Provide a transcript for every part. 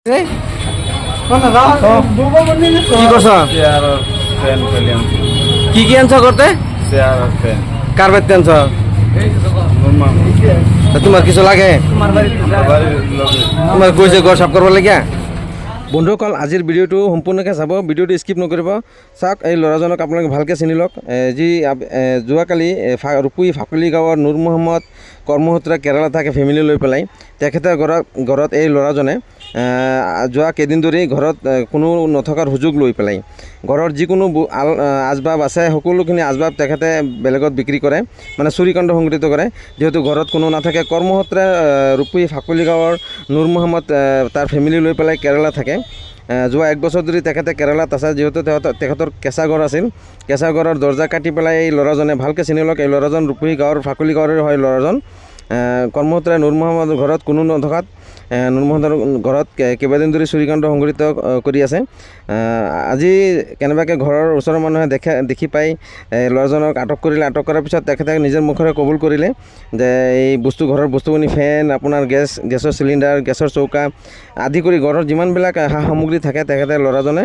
কি করছ? কি কি আনছ করতে? কার্পেট আনছ? তোমার কিছু লাগে? তোমার কইছে ঘর সাফ করবার লাগিয়া? বন্ধুসকল, আজিৰ ভিডিঅ'টো সম্পূৰ্ণকৈ চাব, ভিডিঅ'টো স্কিপ নকৰিব। চাওক, এই ল'ৰাজনক আপোনালোকে ভালকৈ চিনি লওক। যি যোৱাকালি ৰূপী ফাকুলি গাঁৱৰ নুৰ মহম্মদ কৰ্মসূত্ৰে কেৰালা থাকে ফেমিলি লৈ পেলাই তেখেতৰ ঘৰত এই ল'ৰাজনে যোৱা কেইদিন ধৰি ঘৰত কোনো নথকাৰ সুযোগ লৈ পেলাই ঘৰৰ যিকোনো আচবাব আছে সকলোখিনি আচবাব তেখেতে বেলেগত বিক্ৰী কৰে, মানে চুৰিকাণ্ড সংঘটিত কৰে। যিহেতু ঘৰত কোনো নাথাকে, কৰ্মসূত্ৰে ৰূপী ফাকুলি গাঁৱৰ নুৰ মহম্মদ তাৰ ফেমিলি লৈ পেলাই কেৰালা থাকে। যোৱা 1 বছৰ ধৰি তেখেতে কেৰালাত আছে। যিহেতু তেখেতৰ কেঁচা ঘৰ আছিল, কেঁচা ঘৰৰ দৰ্জা কাটি পেলাই এই ল'ৰাজনে, ভালকৈ চিনি লওক, এই ল'ৰাজন ৰূপী গাঁৱৰ ফাকুলি গাঁৱৰে হয় ল'ৰাজন। কৰ্মসূত্ৰে নুৰ মহম্মদৰ ঘৰত কোনো নথকাত নুৰ মহম্মদৰ ঘৰত কেইবাদিন ধৰি চুৰিকাণ্ড সংঘটিত কৰি আছে। আজি কেনেবাকৈ ঘৰৰ ওচৰৰ মানুহে দেখি পাই ল'ৰাজনক আটক কৰিলে। আটক কৰাৰ পিছত তেখেতে নিজৰ মুখেৰে কবুল কৰিলে যে এই ঘৰৰ বস্তুখিনি, ফেন, আপোনাৰ গেছৰ চিলিণ্ডাৰ, গেছৰ চৌকা আদি কৰি ঘৰৰ যিমানবিলাক সা সামগ্ৰী থাকে তেখেতে ল'ৰাজনে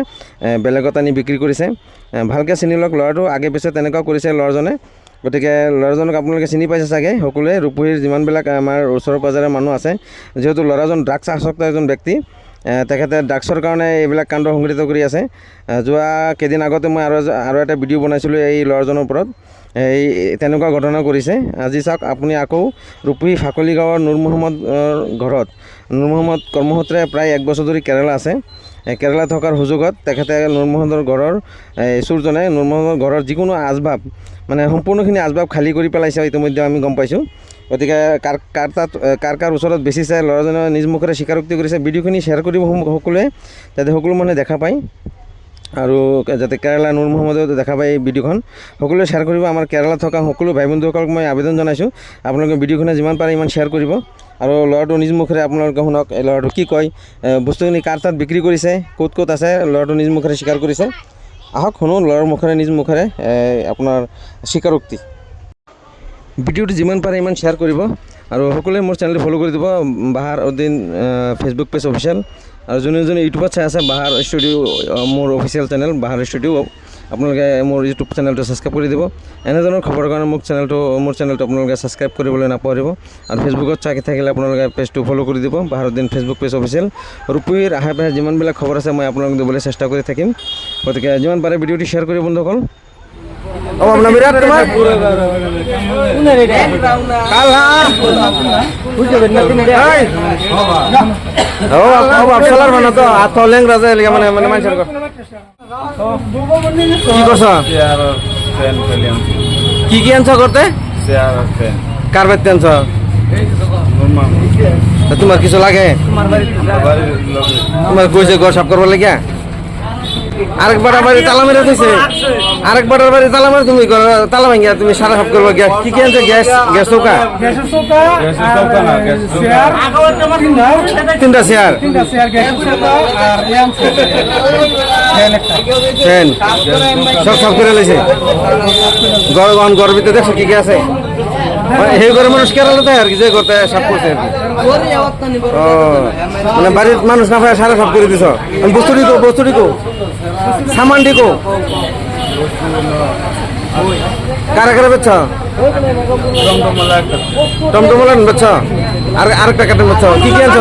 বেলেগত আনি বিক্ৰী কৰিছে। ভালকৈ চিনি লওক, ল'ৰাটো আগে পিছে তেনেকুৱা কৰিছে ল'ৰাজনে। গতিকে ল'ৰাজনক আপোনালোকে চিনি পাইছে চাগে সকলোৱে, ৰূপহীৰ যিমানবিলাক আমাৰ ওচৰে পাঁজৰে মানুহ আছে। যিহেতু ল'ৰাজন ড্ৰাগছ আসক্ত এজন ব্যক্তি, তেখেতে ড্ৰাগছৰ কাৰণে এইবিলাক কাণ্ড সংঘটিত কৰি আছে। যোৱা কেইদিন আগতে মই আৰু এটা ভিডিঅ' বনাইছিলোঁ এই ল'ৰাজনৰ ওপৰত, এই তেনেকুৱা ঘটনা কৰিছে। আজি চাওক আপুনি, আকৌ ৰূপহী ফাকুলি গাঁৱৰ নুৰ মহম্মদৰ ঘৰত, নুৰ মহম্মদ কৰ্মসূত্ৰে প্ৰায় 1 বছৰ ধৰি কেৰালা আছে। কেৰালা থকাৰ সুযোগত তেখেতে নুৰ মহম্মদৰ ঘৰৰ চোৰজনে নুৰ মহম্মদৰ ঘৰৰ যিকোনো আচবাব, মানে সম্পূৰ্ণখিনি আচবাব খালী কৰি পেলাইছে, ইতিমধ্যে আমি গম পাইছোঁ। গতিকে কাৰ ওচৰত বেচিছে ল'ৰাজনে নিজ মুখেৰে স্বীকাৰোক্তি কৰিছে। ভিডিঅ'খিনি শ্বেয়াৰ কৰিব সকলোৱে, যাতে সকলো মানুহে দেখা পায়, আৰু যাতে কেৰালা নুৰ মহম্মদেও দেখা পায় এই ভিডিঅ'খন। সকলোৱে শ্বেয়াৰ কৰিব। আমাৰ কেৰালাত থকা সকলো ভাই বন্ধুসকলক মই আবেদন জনাইছোঁ, আপোনালোকে ভিডিঅ'খনে যিমান পাৰে ইমান শ্বেয়াৰ কৰিব। আৰু ল'ৰাটো নিজ মুখেৰে আপোনালোকে শুনক, এই ল'ৰাটো কি কয়, বস্তুখিনি কাৰ তাত বিক্ৰী কৰিছে, ক'ত ক'ত আছে, ল'ৰাটো নিজ মুখেৰে স্বীকাৰ কৰিছে। আহক শুনো ল'ৰাৰ মুখেৰে, নিজ মুখেৰে আপোনাৰ স্বীকাৰোক্তি। ভিডিঅ'টো যিমান পাৰে ইমান শ্বেয়াৰ কৰিব, আৰু সকলোৱে মোৰ চেনেলটো ফ'ল' কৰি দিব, বাহাৰ উদ্দিন ফেচবুক পেজ অফিচিয়েল। আৰু যোনে ইউটিউবত চাই আছে, বাহাৰ ষ্টুডিঅ' মোৰ অফিচিয়েল চেনেল বাহাৰ ষ্টুডিঅ', আপোনালোকে মোৰ ইউটিউব চেনেলটো ছাবস্ক্ৰাইব কৰি দিব। এনেধৰণৰ খবৰৰ কাৰণে মোৰ চেনেলটো আপোনালোকে ছাবস্ক্ৰাইব কৰিবলৈ নাপাহৰিব। আৰু ফেচবুকত চাই থাকিলে আপোনালোকে পেজটো ফ'ল' কৰি দিব, বাহাৰ উদ্দিন ফেচবুক পেজ অফিচিয়েল। ৰূপহীৰ আশে পাশে যিমানবিলাক খবৰ আছে মই আপোনালোকক দিবলৈ চেষ্টা কৰি থাকিম। গতিকে যিমান পাৰে ভিডিঅ'টি শ্বেয়াৰ কৰিব বন্ধুসকল। আপনার বিরাট তোমার কাল আপসালার মানে তো আত লেংরা যায় মানে মানে মানুষের কি করছ? কি কি আনছ করতে? কার্পেট আনছ? তোমার কিছু লাগে? তোমার কইছে ঘর সাফ করবার লাগিয়া? আরেকবার বাড়ি তালা মেরে দিয়েছে, আরেকবার বাড়ি তালা মেরে তুমি তালা ভাঙিয়া তুমি সারা সাফ করবো। কি কি আনছে? গ্যাস চৌকা, 3টা চেয়ার, ফ্যান সব সাফ করে লেছে। ঘর ভিতরে দেখছো কি কি আছে? সেই ঘরে মানুষ কেরালাতে আর কি, যে করতে সাফ করছে আর কি। ও মানে বাড়ির মানুষ না সারা সাফ করে দিছ। বস্তুটি কো সামানটি কো কারা কারা বেছ? টমটমলা বেছ, আর আরেকটা কাটে বেছ। কি কি আনছ?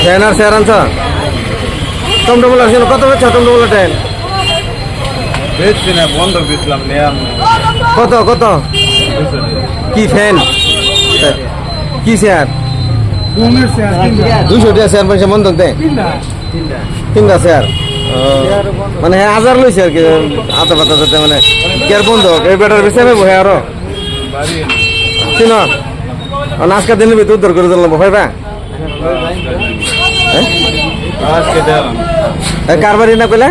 ফ্যান আর চেয়ার আনছ? টমটমলা কত বেছ? টমটমলা ট্রেন বেচছি না, বন্ধ বেচলাম। কত কত? কি ফ্যান, কি চেয়ার? 200 টাকা চেয়ার পয়সা বন্ধ দেয়, 3টা চেয়ার। মানে হ্যাঁ 1000 লইছে আর কি, আতা পাতা যাতে মানে কেয়ার বন্ধ এই বেটার বেশি আমি বহে আরো চিন আজকের দিনের ভিতরে উদ্ধার করে দিলাম ভাইবা। কার বাড়ি না কইলে?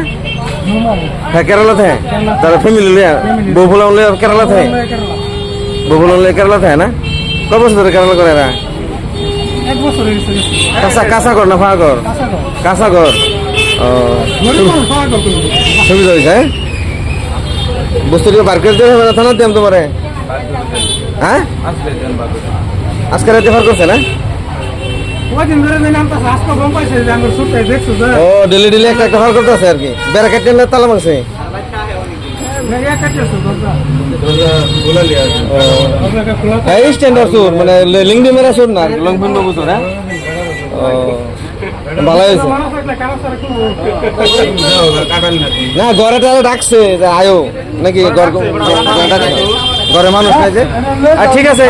হ্যাঁ কেরালাতে, হ্যাঁ তারা ফ্যামিলি লিয়া বউ ফুলা কেরালাতে, বউ ফুলা কেরালাতে হ্যাঁ না? কত বছর ধরে কেরালা করে এরা? 1 বছর হয়েছে। কাঁচা ঘর না ফাঁকা ঘর? কাঁচা ঘর। সুবিধা হয়েছে, হ্যাঁ বস্তুটিকে বার করে দেবে না থানার দিলাম তোমারে? হ্যাঁ আজকে রাতে ফার করছে না? ওই দিন ধরে যে নামটা আজকে গম পাইছে যে আমার সুটে দেখছো যে ও ডেলি ডেলি একটা একটা ভালো করতেছে আর কি ব্যারাকেট টেনে তালা মারছে মেয়া কাটছে দরজা আপনাকে খোলা এই স্ট্যান্ডার্ড সুর মানে লিংডি মেরা সুর না লং ফিন বাবু সুর হ্যাঁ ও ভালো হয়েছে মানুষ একটা কারণ সারা খুব না ঘরে তারা ডাকছে যে আয়ো নাকি ঘরে মানুষ নাই যে আর ঠিক আছে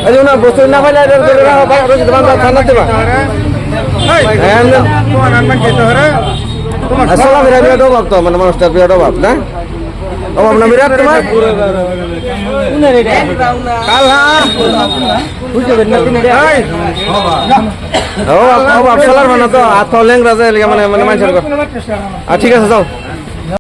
এই জন্য বস্তু না পাইলে ঠান্ডা দেবা আসলে বিরাট অভাব তো মানে মানুষটার বিরাট অভাব না অভাব না বিরাট তোমার অভাব চলার মানে তো হাত লেংরা যায় মানে মানে মানুষের ঠিক আছে যাও